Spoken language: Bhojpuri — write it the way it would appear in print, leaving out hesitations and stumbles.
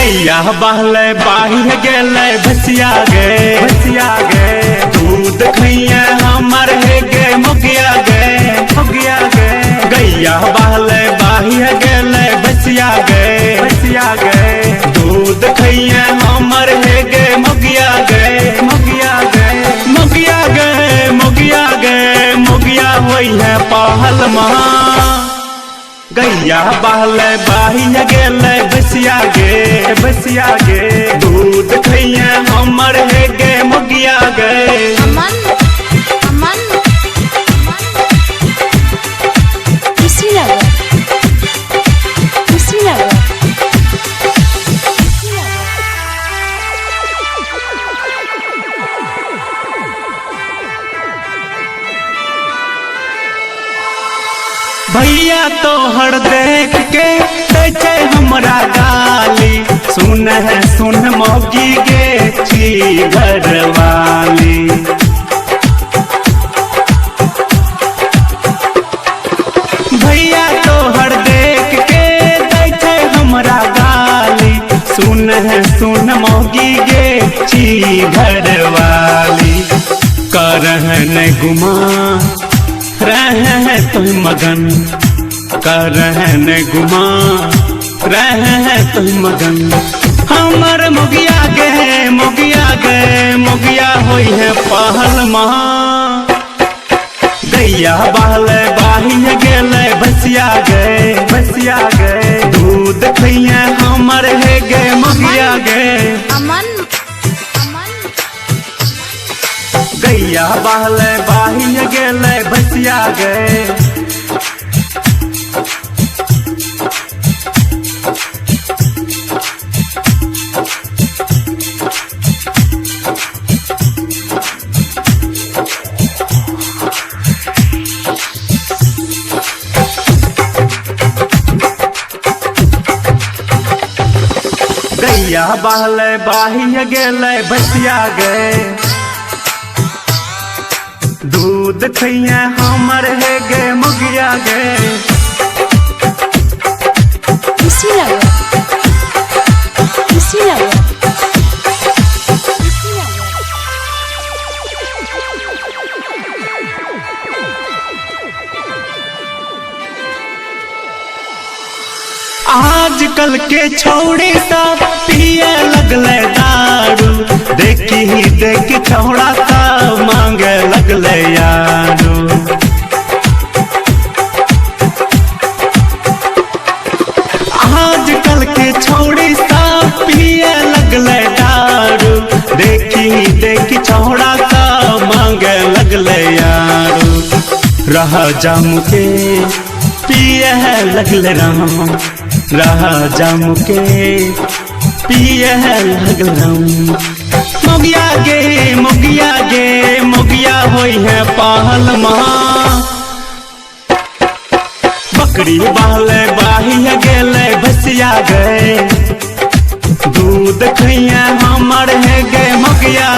गैया बहले बाहिर गेले भसिया गे दूध खैया हमर हे गे मोगिया गे गैया बहले बाहिर गेले भसिया गे दूध खैया हमर हे गे मोगिया मोगिया होई है पहल माँ गैया बहले बाहिर गेले भसिया गे दूध खैया हमर हे गे मोगिया गे अमन अमन भैया तो हर देख के दैछे हमरा गाली सुन मौगी गे छी घरवाली भैया तो हर देख के दैछे हमरा गाली सुन मौगी गे छी घरवाली करहन गुमा रहे तुम मगन करहन गुमा रहे तुम मगन हमर मोगिया होई है पहल माँ गैया बहले बाहिर गेले भसिया गे दूध खैया हमर हे गे मोगिया गे अमन गैया बहले बाहिर गेले भसिया गे गैया बहले बाहिर गेले भसिया गे दूध खैया हमर हे गे मोगिया गे आजकल के छौड़ी सब पिए लगले दारू देखी छौड़ा सब मांगे लगले यारू आजकल के छौड़ी सब पिए लगले दारू देखी छौड़ा सब मांगे लगले यारू रह जाम के पिए लगले राम रह जाम के पिए लगलम मोगिया होई है पहल माँ बकरी बहले बाहिर गेले भसिया गे दूध खैया हमर हे गे मोगिया